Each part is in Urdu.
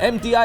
MTI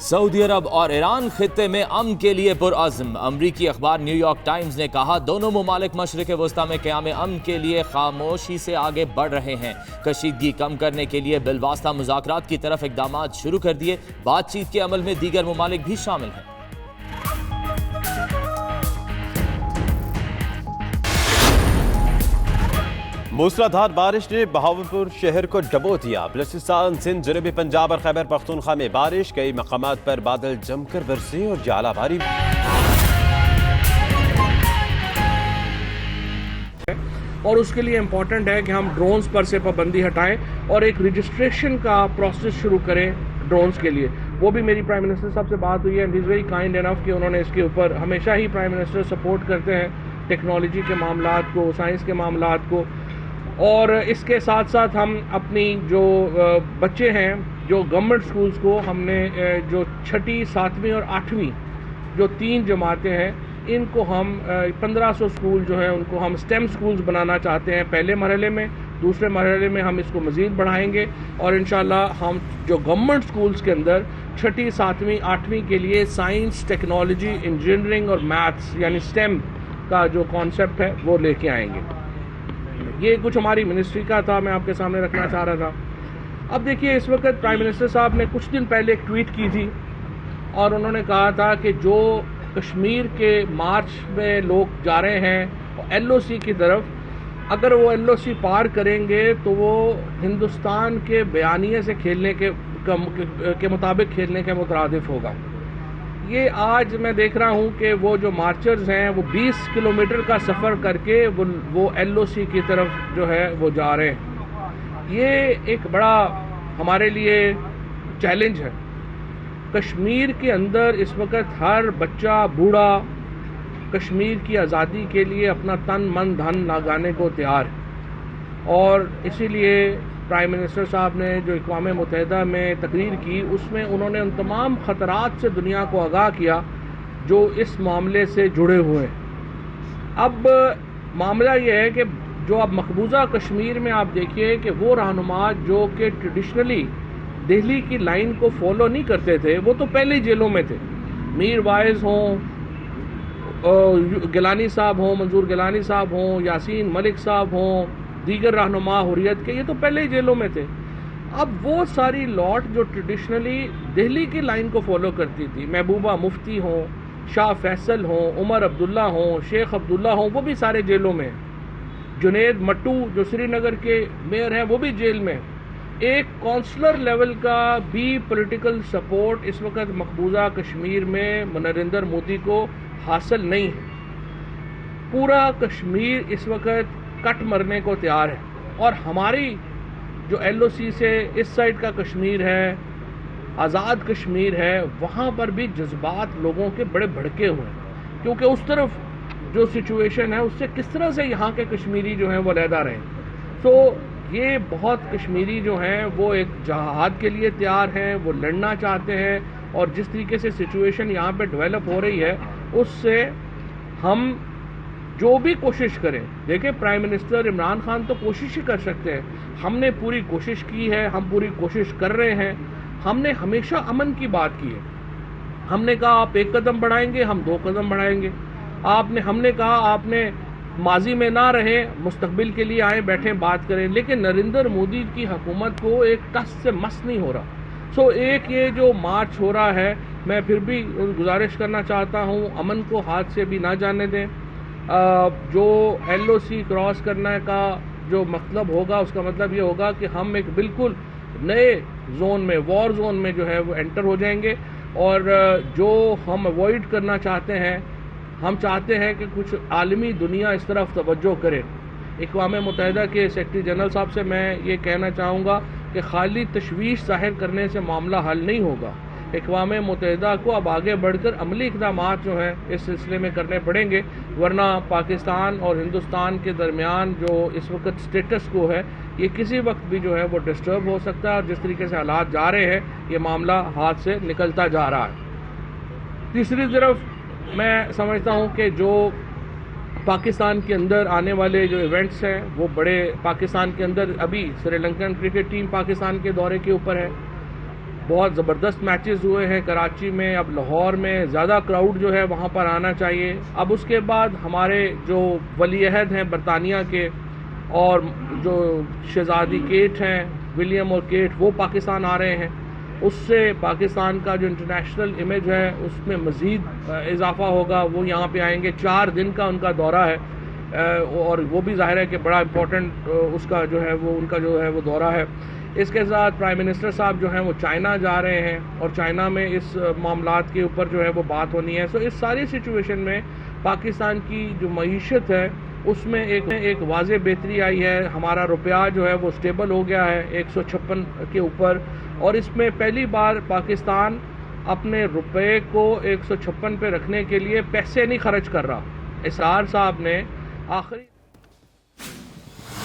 سعودی عرب اور ایران خطے میں امن کے لیے پرعزم. امریکی اخبار نیو یارک ٹائمز نے کہا دونوں ممالک مشرق وسطی میں قیام امن کے لیے خاموشی سے آگے بڑھ رہے ہیں. کشیدگی کم کرنے کے لیے بالواسطہ مذاکرات کی طرف اقدامات شروع کر دیے. بات چیت کے عمل میں دیگر ممالک بھی شامل ہیں. موسلادھار بارش نے بہاولپور شہر کو ڈبو دیا. بلوچستان، سندھ، جنوبی پنجاب اور خیبر پختونخوا میں بارش. کئی مقامات پر بادل جم کر برسے اور ژالہ باری. اور اس کے لیے امپورٹنٹ ہے کہ ہم ڈرونز پر سے پابندی ہٹائیں اور ایک رجسٹریشن کا پروسیس شروع کریں ڈرونز کے لیے. وہ بھی میری پرائم منسٹر صاحب سے بات ہوئی ہے and he is very kind انف کہ انہوں نے اس کے اوپر ہمیشہ ہی پرائم منسٹر سپورٹ کرتے ہیں ٹیکنالوجی کے معاملات کو، سائنس کے معاملات کو. اور اس کے ساتھ ساتھ ہم اپنی جو بچے ہیں جو گورنمنٹ سکولز کو ہم نے جو 6ٹھی 7ویں اور 8ویں جو 3 جماعتیں ہیں ان کو ہم 1500 سکول جو ہیں ان کو ہم سٹیم سکولز بنانا چاہتے ہیں پہلے مرحلے میں. دوسرے مرحلے میں ہم اس کو مزید بڑھائیں گے اور انشاءاللہ ہم جو گورنمنٹ سکولز کے اندر 6ٹھی 7ویں 8ویں کے لیے سائنس، ٹیکنالوجی، انجینئرنگ اور میتھس یعنی سٹیم کا جو کانسیپٹ ہے وہ لے کے آئیں گے. یہ کچھ ہماری منسٹری کا تھا، میں آپ کے سامنے رکھنا چاہ رہا تھا. اب دیکھیے اس وقت پرائم منسٹر صاحب نے کچھ دن پہلے ایک ٹویٹ کی تھی اور انہوں نے کہا تھا کہ جو کشمیر کے مارچ میں لوگ جا رہے ہیں ایل او سی کی طرف، اگر وہ ایل او سی پار کریں گے تو وہ ہندوستان کے بیانیے سے کھیلنے کے مطابق کھیلنے کے مترادف ہوگا. یہ آج میں دیکھ رہا ہوں کہ وہ جو مارچرز ہیں وہ 20 کلومیٹر کا سفر کر کے وہ ایل او سی کی طرف جو ہے وہ جا رہے ہیں. یہ ایک بڑا ہمارے لیے چیلنج ہے. کشمیر کے اندر اس وقت ہر بچہ بوڑھا کشمیر کی آزادی کے لیے اپنا تن من دھن لگانے کو تیار ہے اور اسی لیے پرائم منسٹر صاحب نے جو اقوام متحدہ میں تقریر کی اس میں انہوں نے ان تمام خطرات سے دنیا کو آگاہ کیا جو اس معاملے سے جڑے ہوئے ہیں. اب معاملہ یہ ہے کہ جو اب مقبوضہ کشمیر میں آپ دیکھیے کہ وہ رہنما جو کہ ٹریڈیشنلی دہلی کی لائن کو فالو نہیں کرتے تھے وہ تو پہلے ہی جیلوں میں تھے. میر وائز ہوں، گیلانی صاحب ہوں، منظور گیلانی صاحب ہوں، یاسین ملک صاحب ہوں، دیگر رہنما حریت کے، یہ تو پہلے ہی جیلوں میں تھے. اب وہ ساری لاٹ جو ٹریڈیشنلی دہلی کی لائن کو فالو کرتی تھی، محبوبہ مفتی ہوں، شاہ فیصل ہوں، عمر عبداللہ ہوں، شیخ عبداللہ ہوں، وہ بھی سارے جیلوں میں ہیں. جنید مٹو جو سری نگر کے میئر ہیں وہ بھی جیل میں ہیں. ایک کونسلر لیول کا بھی پولیٹیکل سپورٹ اس وقت مقبوضہ کشمیر میں نریندر مودی کو حاصل نہیں ہے. پورا کشمیر اس وقت کٹ مرنے کو تیار ہے اور ہماری جو ایل او سی سے اس سائڈ کا کشمیر ہے، آزاد کشمیر ہے، وہاں پر بھی جذبات لوگوں کے بڑے بھڑکے ہوئے ہیں کیونکہ اس طرف جو سچویشن ہے اس سے کس طرح سے یہاں کے کشمیری جو ہیں وہ علیحدہ رہیں. تو یہ بہت کشمیری جو ہیں وہ ایک جہاد کے لیے تیار ہیں، وہ لڑنا چاہتے ہیں اور جس طریقے سے سچویشن یہاں پہ ڈیولپ ہو رہی ہے اس سے ہم جو بھی کوشش کریں، دیکھیں پرائم منسٹر عمران خان تو کوشش ہی کر سکتے ہیں، ہم نے پوری کوشش کی ہے، ہم پوری کوشش کر رہے ہیں. ہم نے ہمیشہ امن کی بات کی ہے. ہم نے کہا آپ 1 قدم بڑھائیں گے، ہم 2 قدم بڑھائیں گے. ہم نے کہا آپ نے ماضی میں نہ رہیں، مستقبل کے لیے آئیں، بیٹھیں، بات کریں. لیکن نریندر مودی کی حکومت کو ایک ٹس سے مس نہیں ہو رہا. ایک یہ جو مارچ ہو رہا ہے، میں پھر بھی گزارش کرنا چاہتا ہوں امن کو ہاتھ سے بھی نہ جانے دیں. جو ایل او سی کراس کرنے کا جو مطلب ہوگا اس کا مطلب یہ ہوگا کہ ہم ایک بالکل نئے زون میں، وار زون میں جو ہے وہ انٹر ہو جائیں گے. اور جو ہم اوائڈ کرنا چاہتے ہیں، ہم چاہتے ہیں کہ کچھ عالمی دنیا اس طرف توجہ کرے. اقوام متحدہ کے سیکرٹری جنرل صاحب سے میں یہ کہنا چاہوں گا کہ خالی تشویش ظاہر کرنے سے معاملہ حل نہیں ہوگا. اقوام متحدہ کو اب آگے بڑھ کر عملی اقدامات جو ہیں اس سلسلے میں کرنے پڑیں گے، ورنہ پاکستان اور ہندوستان کے درمیان جو اس وقت سٹیٹس کو ہے یہ کسی وقت بھی جو ہے وہ ڈسٹرب ہو سکتا ہے. اور جس طریقے سے حالات جا رہے ہیں یہ معاملہ ہاتھ سے نکلتا جا رہا ہے. تیسری طرف میں سمجھتا ہوں کہ جو پاکستان کے اندر آنے والے جو ایونٹس ہیں وہ بڑے، پاکستان کے اندر ابھی سری لنکن کرکٹ ٹیم پاکستان کے دورے کے اوپر ہے. بہت زبردست میچز ہوئے ہیں کراچی میں. اب لاہور میں زیادہ کراؤڈ جو ہے وہاں پر آنا چاہیے. اب اس کے بعد ہمارے جو ولی عہد ہیں برطانیہ کے اور جو شہزادی کیٹ ہیں ولیم اور کیٹ وہ پاکستان آ رہے ہیں. اس سے پاکستان کا جو انٹرنیشنل امیج ہے اس میں مزید اضافہ ہوگا. وہ یہاں پہ آئیں گے. 4 دن کا ان کا دورہ ہے اور وہ بھی ظاہر ہے کہ بڑا امپورٹنٹ اس کا جو ہے وہ ان کا جو ہے وہ دورہ ہے. اس کے ساتھ پرائم منسٹر صاحب جو ہیں وہ چائنا جا رہے ہیں اور چائنا میں اس معاملات کے اوپر جو ہے وہ بات ہونی ہے. اس ساری سچویشن میں پاکستان کی جو معیشت ہے اس میں ایک واضح بہتری آئی ہے. ہمارا روپیہ جو ہے وہ سٹیبل ہو گیا ہے 156 کے اوپر اور اس میں پہلی بار پاکستان اپنے روپے کو 156 پہ رکھنے کے لیے پیسے نہیں خرچ کر رہا. اسرار صاحب نے آخری